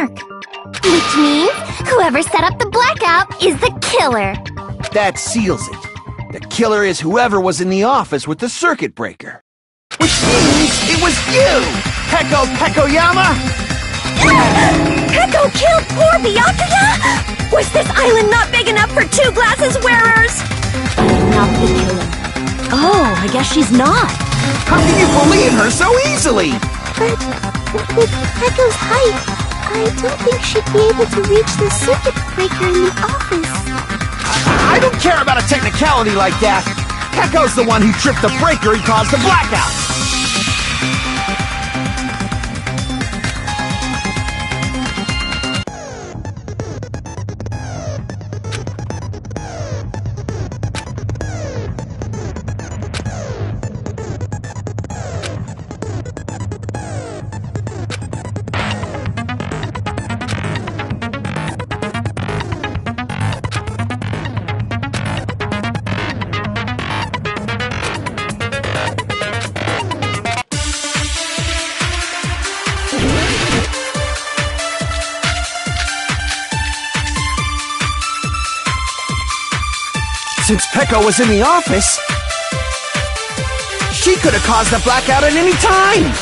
dark. Which means whoever set up the blackout is the killer. That seals it. The killer is whoever was in the office with the circuit breaker. Which means it was you, Peko Pekoyama! Peko killed poor Byakuya? Was this island not big enough for 2 glasses wearers? Not the killer. Oh, I guess she's not. How can you believe her so easily? But with Peko's height, I don't think she'd be able to reach the circuit breaker in the office. I don't care about a technicality like that. Peko's the one who tripped the breaker and caused the blackout. Since Peko was in the office, she could have caused the blackout at any time!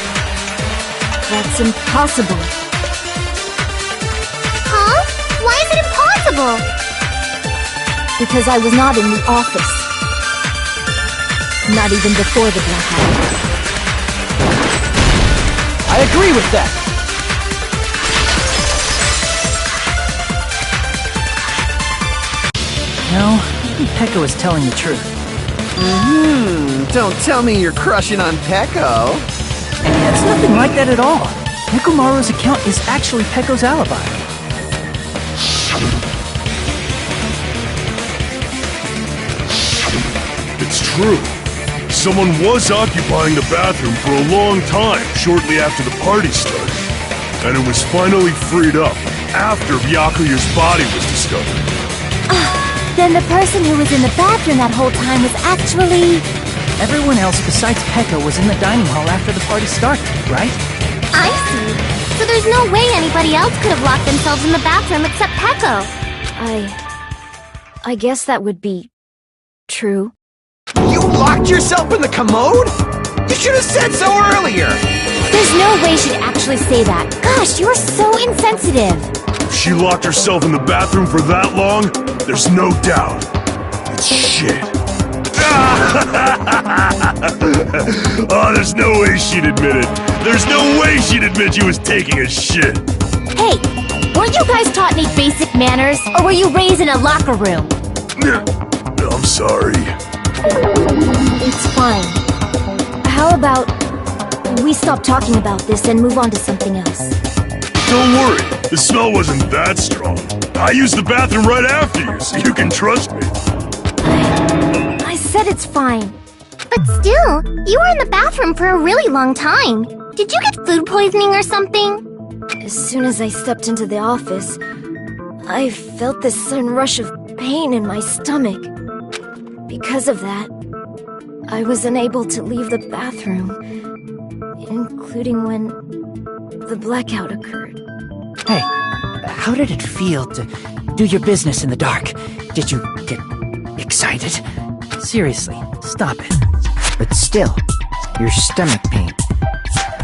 That's impossible. Huh? Why is it impossible? Because I was not in the office. Not even before the blackout. I agree with that. No, I think Peko is telling the truth. Don't tell me you're crushing on Peko. It's nothing like that at all. Nekomaru's account is actually Peko's alibi. It's true. Someone was occupying the bathroom for a long time shortly after the party started. And it was finally freed up after Byakuya's body was discovered. Then the person who was in the bathroom that whole time was actually... Everyone else besides Peko was in the dining hall after the party started, right? I see. So there's no way anybody else could have locked themselves in the bathroom except Peko. I guess that would be... true. You locked yourself in the commode? You should have said so earlier! There's no way she'd actually say that. Gosh, you're so insensitive. If she locked herself in the bathroom for that long, there's no doubt. It's shit. Oh, there's no way she'd admit it. There's no way she'd admit she was taking a shit. Hey, weren't you guys taught any basic manners? Or were you raised in a locker room? I'm sorry. It's fine. How about we stop talking about this and move on to something else? Don't worry, the smell wasn't that strong. I used the bathroom right after you, so you can trust me. I said it's fine. But still, you were in the bathroom for a really long time. Did you get food poisoning or something? As soon as I stepped into the office, I felt this sudden rush of pain in my stomach. Because of that, I was unable to leave the bathroom, including when the blackout occurred. Hey, how did it feel to do your business in the dark? Did you get excited? Seriously, stop it. But still, your stomach pain.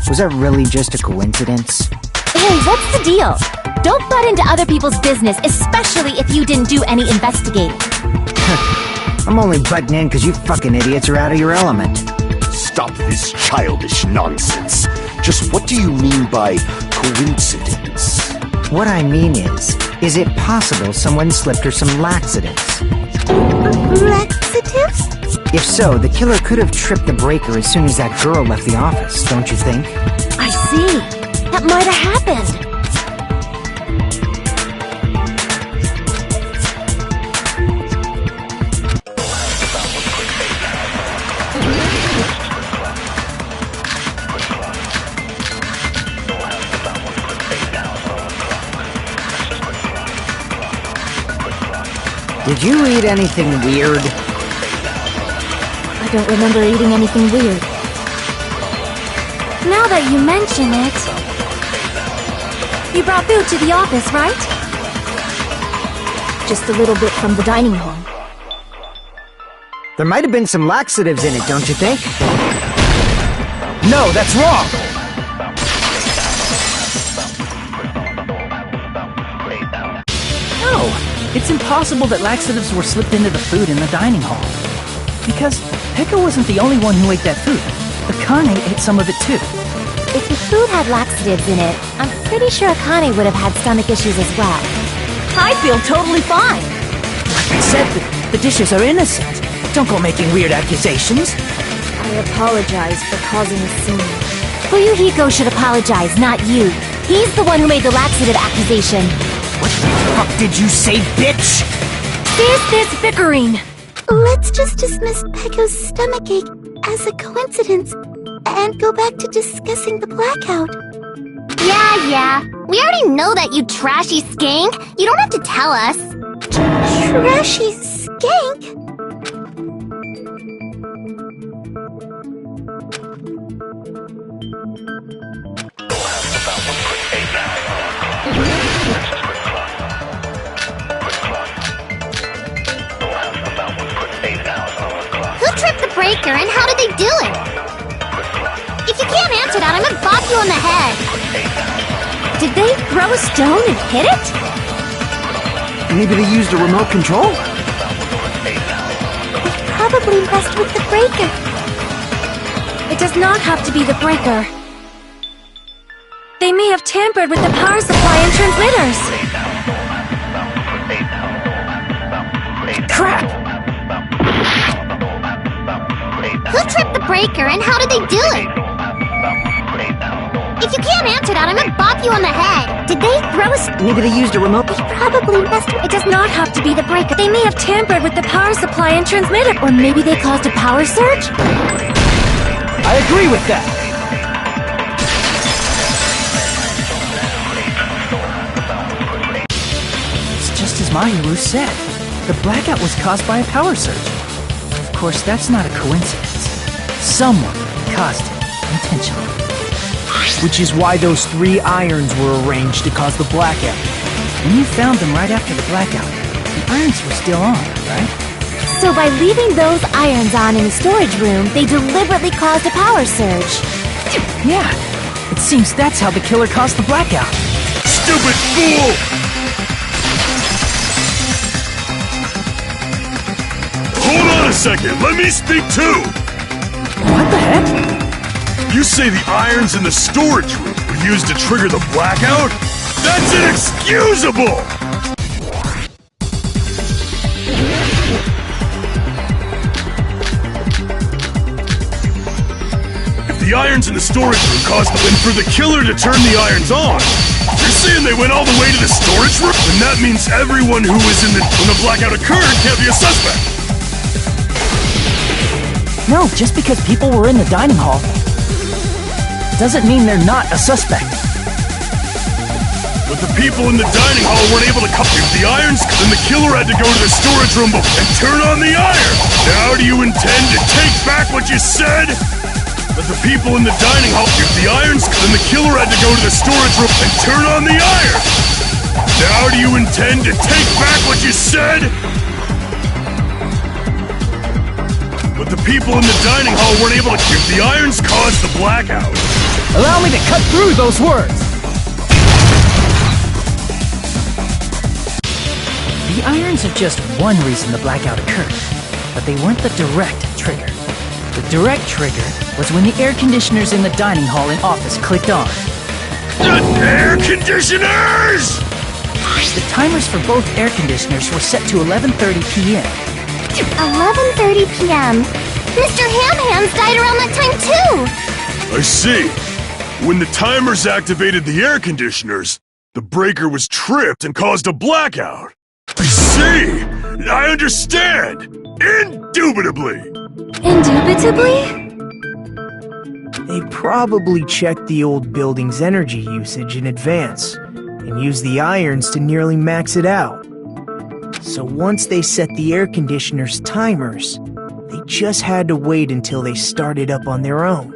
Was that really just a coincidence? Hey, what's the deal? Don't butt into other people's business, especially if you didn't do any investigating. I'm only butting in because you fucking idiots are out of your element. Stop this childish nonsense. Just what do you mean by coincidence? What I mean is it possible someone slipped her some laxatives? Laxatives? If so, the killer could have tripped the breaker as soon as that girl left the office, don't you think? I see. That might have happened. Did you eat anything weird? I don't remember eating anything weird. Now that you mention it... You brought food to the office, right? Just a little bit from the dining hall. There might have been some laxatives in it, don't you think? No, that's wrong! No, it's impossible that laxatives were slipped into the food in the dining hall. Because Pekka wasn't the only one who ate that food. Akane ate some of it too. If the food had laxatives in it, I'm pretty sure Akane would have had stomach issues as well. I feel totally fine. I said that the dishes are innocent. Don't go making weird accusations. I apologize for causing a scene. Fuyuhiko should apologize, not you. He's the one who made the laxative accusation. What the fuck did you say, bitch? This bickering. Let's just dismiss Pekko's stomachache as a coincidence and go back to discussing the blackout. Yeah. We already know that, you trashy skank. You don't have to tell us. Trashy skank? Who tripped the breaker and how did they do it? If you can't answer that, I'm gonna bop you on the head. Did they throw a stone and hit it? Maybe they used a remote control? They probably messed with the breaker. It does not have to be the breaker. They may have tampered with the power supply and transmitters. Crap! Who tripped the breaker and how did they do it? If you can't answer that, I'm gonna bop you on the head. Did they throw a Maybe they used a remote... They probably messed with... It does not have to be the breaker. They may have tampered with the power supply and transmitter. Or maybe they caused a power surge? I agree with that! It's just as Mahiru said. The blackout was caused by a power surge. Of course, that's not a coincidence. Someone caused it intentionally. Which is why those 3 irons were arranged to cause the blackout. When you found them right after the blackout, the irons were still on, right? So by leaving those irons on in the storage room, they deliberately caused a power surge. Yeah, it seems that's how the killer caused the blackout. Stupid fool! Hold on a second, let me speak too! What the heck? You say the irons in the storage room were used to trigger the blackout? That's inexcusable! If the irons in the storage room caused the wind for the killer to turn the irons on, you're saying they went all the way to the storage room? And that means everyone who was in when the blackout occurred can't be a suspect. No, just because people were in the dining hall doesn't mean they're not a suspect. But the people in the dining hall weren't able to copy the irons, then the killer had to go to the storage room and turn on the iron. Now do you intend to take back what you said? But the people in the dining hall if the irons, then the killer had to go to the storage room and turn on the iron. Now do you intend to take back what you said? But the people in the dining hall weren't able to if the irons caused the blackout. Allow me to cut through those words! The irons are just one reason the blackout occurred, but they weren't the direct trigger. The direct trigger was when the air conditioners in the dining hall and office clicked on. The air conditioners! The timers for both air conditioners were set to 11:30 p.m. 11:30 p.m. Mr. Ham-Hams died around that time too! I see. When the timers activated the air conditioners, the breaker was tripped and caused a blackout. I see! I understand! Indubitably! Indubitably? They probably checked the old building's energy usage in advance and used the irons to nearly max it out. So once they set the air conditioner's timers, they just had to wait until they started up on their own.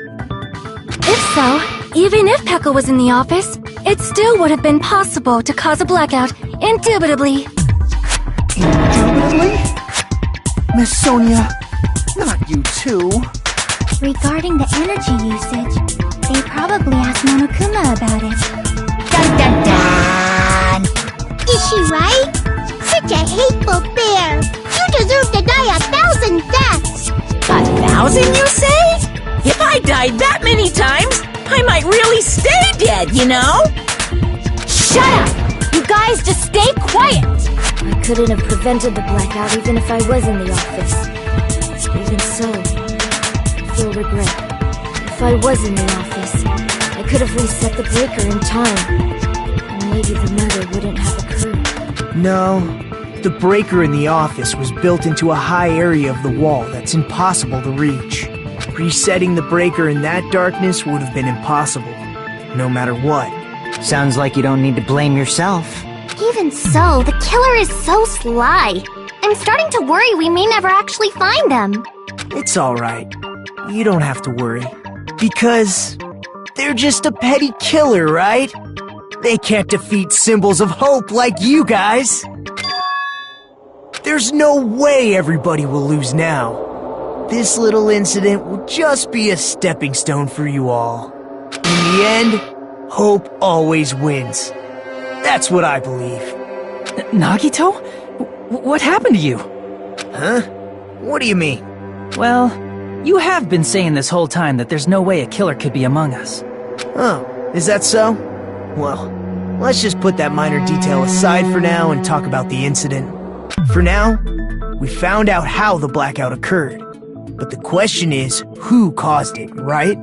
If so, even if Pekka was in the office, it still would have been possible to cause a blackout, indubitably. Indubitably? Miss Sonia, not you too. Regarding the energy usage, they probably asked Monokuma about it. Dun dun dun! Is she right? Such a hateful bear! You deserve to die 1,000 deaths! 1,000, you say? If I died that many times, I might really stay dead, you know? Shut up! You guys just stay quiet! I couldn't have prevented the blackout even if I was in the office. Even so, I feel regret. If I was in the office, I could have reset the breaker in time. And maybe the murder wouldn't have occurred. No, the breaker in the office was built into a high area of the wall that's impossible to reach. Resetting the breaker in that darkness would have been impossible, no matter what. Sounds like you don't need to blame yourself. Even so, the killer is so sly. I'm starting to worry we may never actually find them. It's alright. You don't have to worry. Because they're just a petty killer, right? They can't defeat symbols of hope like you guys. There's no way everybody will lose now. This little incident will just be a stepping stone for you all. In the end, hope always wins. That's what I believe. Nagito? What happened to you? Huh? What do you mean? Well, you have been saying this whole time that there's no way a killer could be among us. Oh, is that so? Well, let's just put that minor detail aside for now and talk about the incident. For now, we found out how the blackout occurred. But the question is, who caused it, right?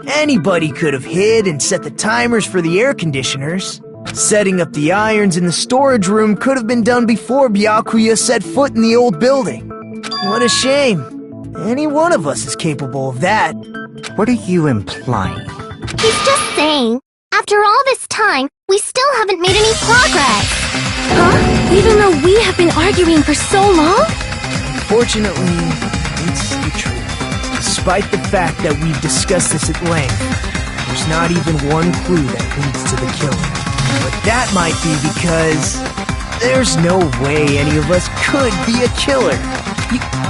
Anybody could have hid and set the timers for the air conditioners. Setting up the irons in the storage room could have been done before Byakuya set foot in the old building. What a shame. Any one of us is capable of that. What are you implying? He's just saying, after all this time, we still haven't made any progress. Huh? Even though we have been arguing for so long? Unfortunately, it's the truth. Despite the fact that we've discussed this at length, there's not even one clue that leads to the killing. But that might be because there's no way any of us could be a killer.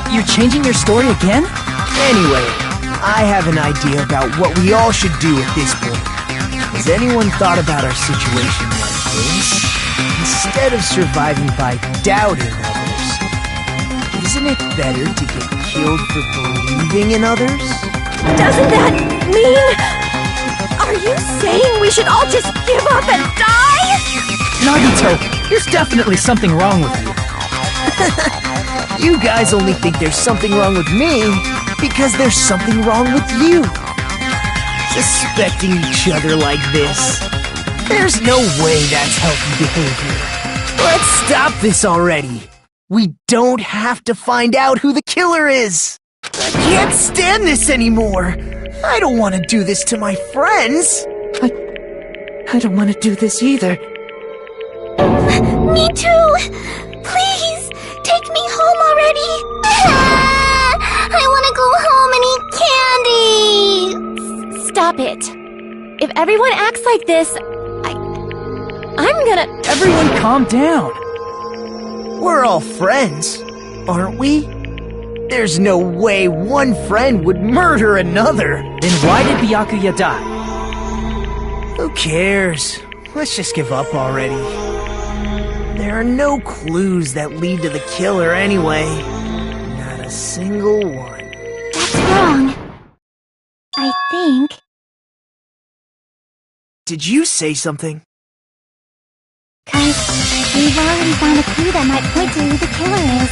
You're changing your story again? Anyway, I have an idea about what we all should do at this point. Has anyone thought about our situation like this? Instead of surviving by doubting others, isn't it better to get killed for believing in others? Doesn't that mean... Are you saying we should all just give up and die? Nagito, there's definitely something wrong with you. You guys only think there's something wrong with me because there's something wrong with you. Suspecting each other like this. There's no way that's healthy behavior. Let's stop this already. We don't have to find out who the killer is. I can't stand this anymore. I don't want to do this to my friends. I don't want to do this either. Me too! Please, take me home already! I want to go home and eat candy! Stop it. If everyone acts like this, I'm gonna... Everyone calm down. We're all friends, aren't we? There's no way one friend would murder another. Then why did Byakuya die? Who cares? Let's just give up already. There are no clues that lead to the killer anyway. Not a single one. That's wrong. I think... Did you say something? 'Cause we've already found a clue that might point to who the killer is.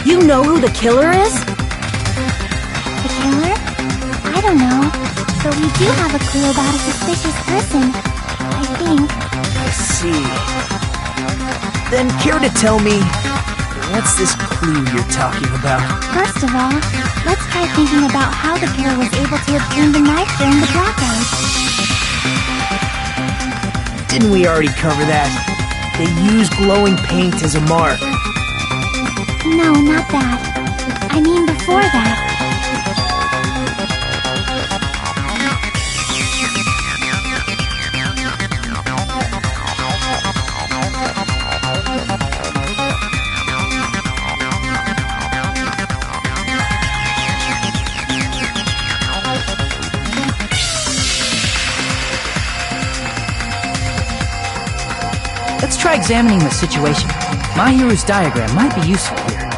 You know who the killer is? The killer? I don't know. But we do have a clue about a suspicious person. I think. I see. Then care to tell me, what's this clue you're talking about? First of all, let's try thinking about how the killer was able to obtain the knife during the blackout. Didn't we already cover that? They use glowing paint as a mark. No, not that. I mean before that. Let's try examining the situation. Mahiru's diagram might be useful here.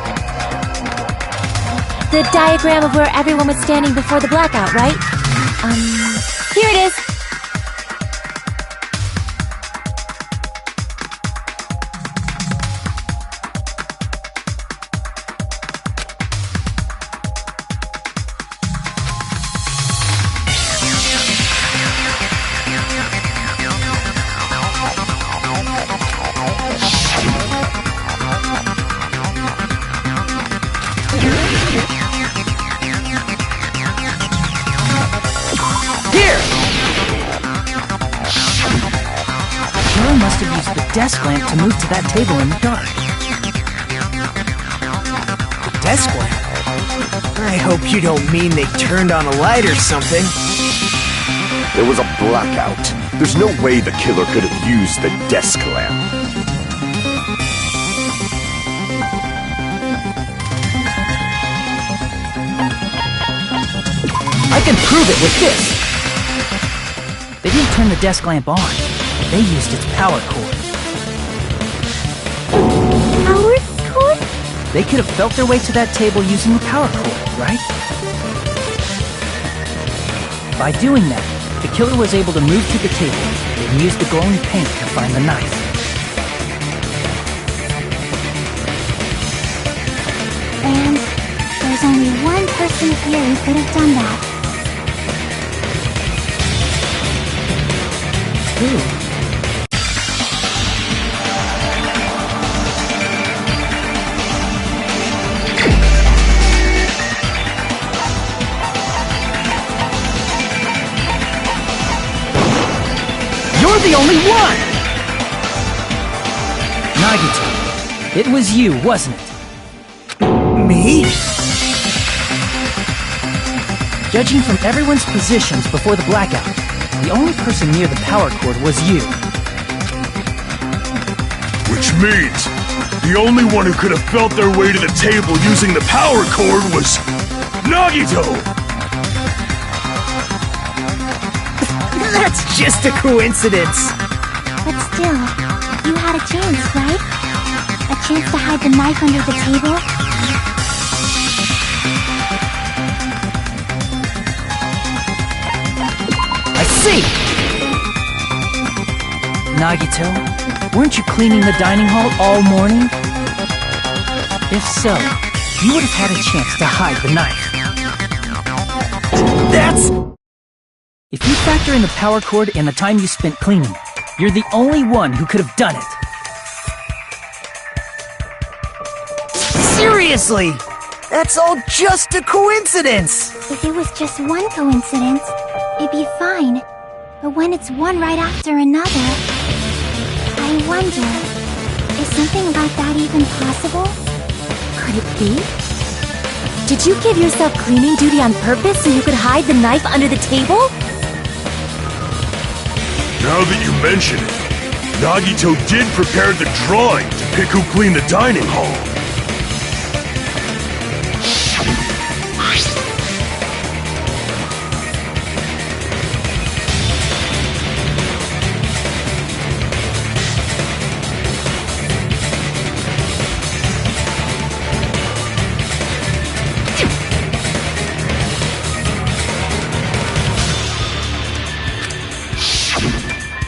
The diagram of where everyone was standing before the blackout, right? Here it is. Desk lamp to move to that table in the dark. The desk lamp? I hope you don't mean they turned on a light or something. There was a blackout. There's no way the killer could have used the desk lamp. I can prove it with this! They didn't turn the desk lamp on. They used its power cord. Power cord? They could have felt their way to that table using the power cord, right? By doing that, the killer was able to move to the table and use the glowing paint to find the knife. And there's only one person here who could have done that. Who? You're the only one! Nagito, it was you, wasn't it? Me? Judging from everyone's positions before the blackout, the only person near the power cord was you. Which means, the only one who could have felt their way to the table using the power cord was Nagito! That's just a coincidence. But still, you had a chance, right? A chance to hide the knife under the table? I see! Nagito, weren't you cleaning the dining hall all morning? If so, you would have had a chance to hide the knife. That's... If you factor in the power cord and the time you spent cleaning, you're the only one who could have done it. Seriously! That's all just a coincidence! If it was just one coincidence, it'd be fine. But when it's one right after another, I wonder, is something about that even possible? Could it be? Did you give yourself cleaning duty on purpose so you could hide the knife under the table? Now that you mention it, Nagito did prepare the drawing to pick who cleaned the dining hall.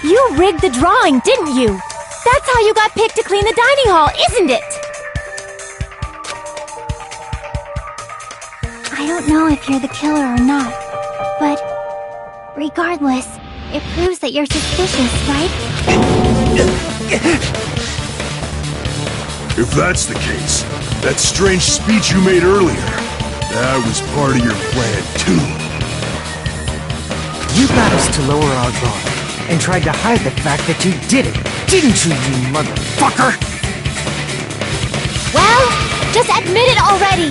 You rigged the drawing, didn't you? That's how you got picked to clean the dining hall, isn't it? I don't know if you're the killer or not, but regardless, it proves that you're suspicious, right? If that's the case, that strange speech you made earlier, that was part of your plan too. You got us to lower our guard and tried to hide the fact that you did it, didn't you, you motherfucker? Well, just admit it already!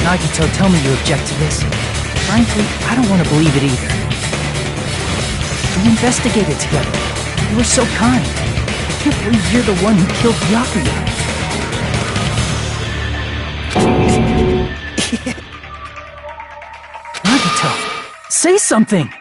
Nagito, tell me you object to this. Frankly, I don't want to believe it either. We investigated together. You were so kind. I can't believe you're the one who killed Byakuya. Say something! The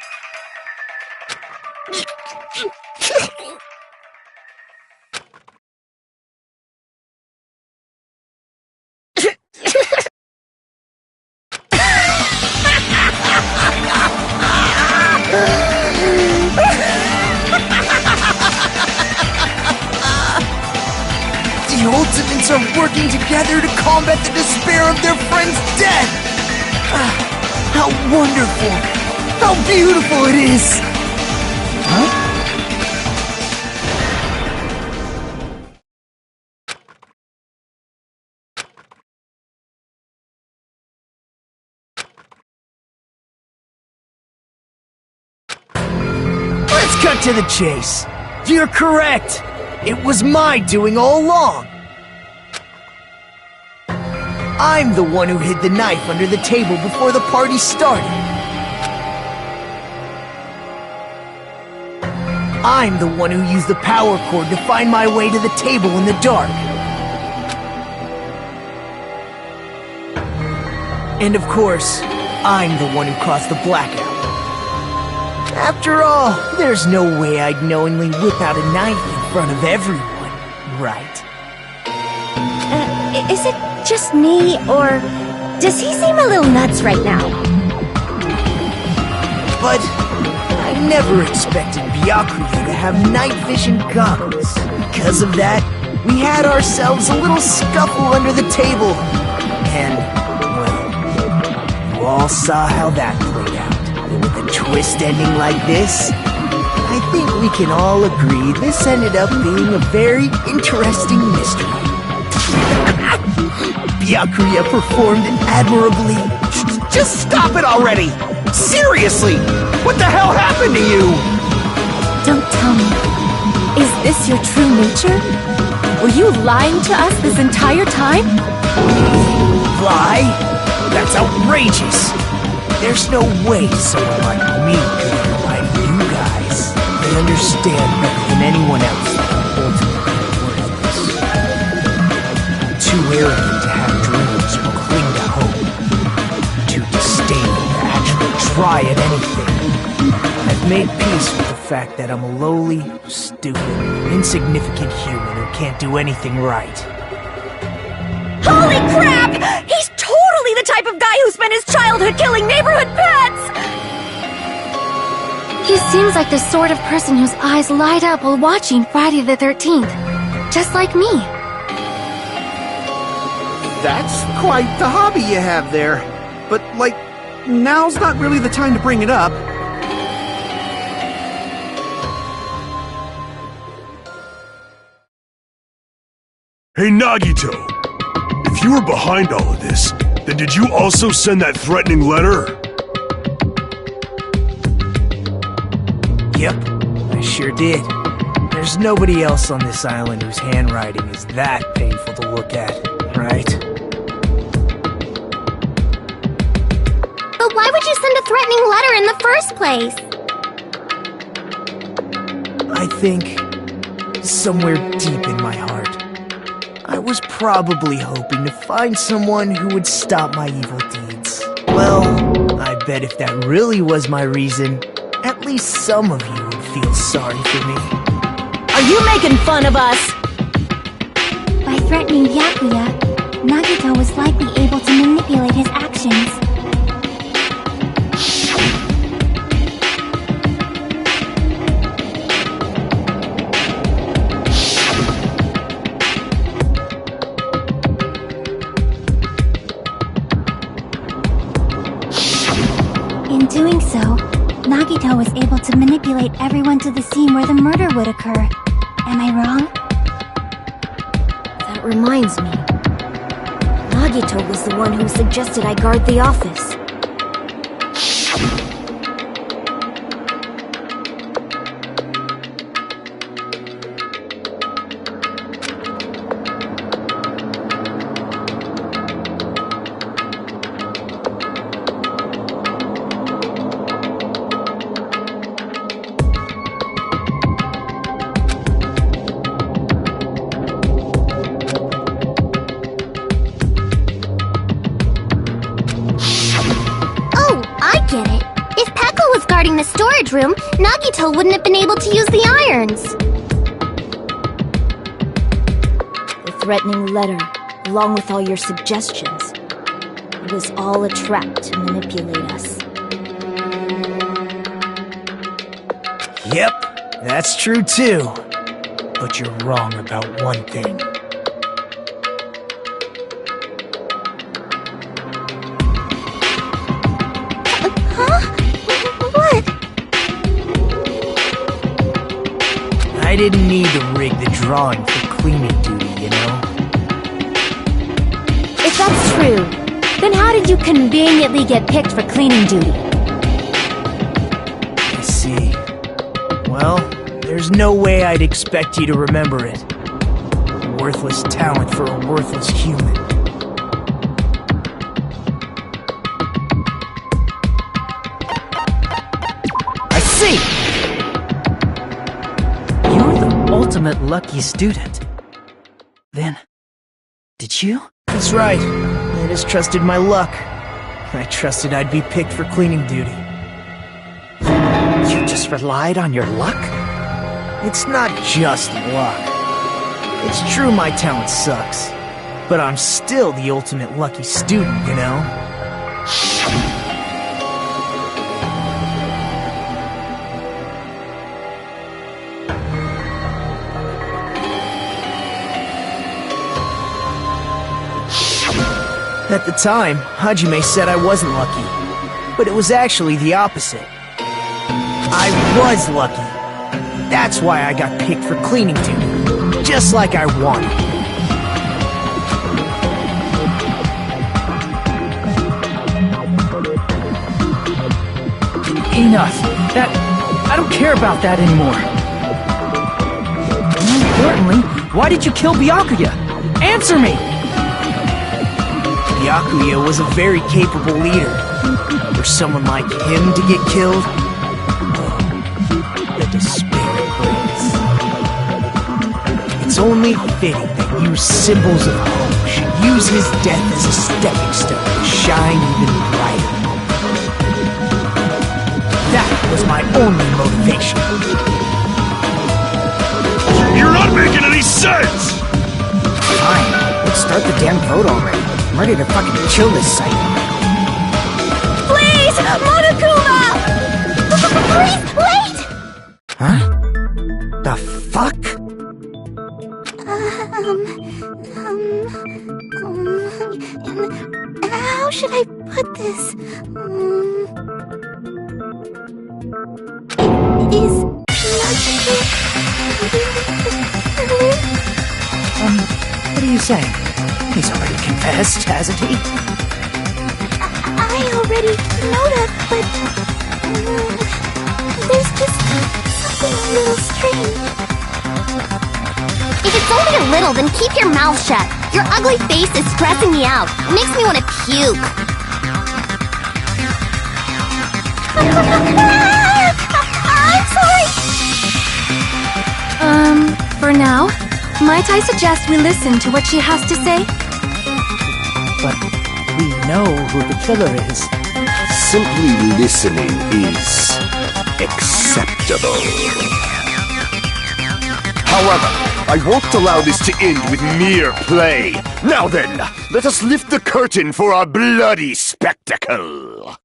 Ultimates are working together to combat the despair of their friend's death! How wonderful! How beautiful it is! Huh? Let's cut to the chase. You're correct. It was my doing all along. I'm the one who hid the knife under the table before the party started. I'm the one who used the power cord to find my way to the table in the dark. And of course, I'm the one who caused the blackout. After all, there's no way I'd knowingly whip out a knife in front of everyone, right? Is it just me, or does he seem a little nuts right now? But I never expected Byakuya to have night vision goggles. Because of that, we had ourselves a little scuffle under the table. And, well, you all saw how that played out. And with a twist ending like this, I think we can all agree this ended up being a very interesting mystery. Byakuya performed admirably. Just stop it already! Seriously! What the hell happened to you? Don't tell me. Is this your true nature? Were you lying to us this entire time? Lie? That's outrageous! There's no way someone like me could ever lie to you guys. I understand better than anyone else that I'm ultimately worthless. Too arrogant to have dreams or cling to hope. Too disdainful to actually try at anything. I've made peace with the fact that I'm a lowly, stupid, insignificant human who can't do anything right. Holy crap! He's totally the type of guy who spent his childhood killing neighborhood pets! He seems like the sort of person whose eyes light up while watching Friday the 13th. Just like me. That's quite the hobby you have there. But, like, now's not really the time to bring it up. Hey, Nagito! If you were behind all of this, then did you also send that threatening letter? Yep, I sure did. There's nobody else on this island whose handwriting is that painful to look at, right? But why would you send a threatening letter in the first place? I think somewhere deep in my heart, I was probably hoping to find someone who would stop my evil deeds. Well, I bet if that really was my reason, at least some of you would feel sorry for me. Are you making fun of us? By threatening Byakuya, Nagito was likely able to manipulate his actions. In doing so, Nagito was able to manipulate everyone to the scene where the murder would occur. Am I wrong? That reminds me. Nagito was the one who suggested I guard the office. the storage room, Nagito wouldn't have been able to use the irons. The threatening letter, along with all your suggestions. It was all a trap to manipulate us. Yep, that's true too. But you're wrong about one thing. What? I didn't need to rig the drawing for cleaning duty, you know? If that's true, then how did you conveniently get picked for cleaning duty? I see. Well, there's no way I'd expect you to remember it. A worthless talent for a worthless human. I see! You're the ultimate lucky student. Then, did you? That's right. I just trusted my luck. I trusted I'd be picked for cleaning duty. You just relied on your luck? It's not just luck. It's true my talent sucks, but I'm still the ultimate lucky student, you know? At the time, Hajime said I wasn't lucky, but it was actually the opposite. I was lucky. That's why I got picked for cleaning duty, just like I wanted. Enough. I don't care about that anymore. More importantly, why did you kill Byakuya? Answer me! Byakuya was a very capable leader. For someone like him to get killed, the despair it brings. It's only fitting that you symbols of hope should use his death as a stepping stone to shine even brighter. That was my only motivation. You're not making any sense! Fine, let's start the damn vote already. I'm ready to fucking kill this site. Please! Monokuma! Please, wait! Huh? The fuck? How should I put this? Is What are you saying? He's already confessed, hasn't he? I already know that, but there's just something a little strange. If it's only a little, then keep your mouth shut. Your ugly face is stressing me out. It makes me want to puke. I'm sorry. For now, might I suggest we listen to what she has to say? But we know who the killer is. Simply listening is acceptable. However, I won't allow this to end with mere play. Now then, let us lift the curtain for our bloody spectacle.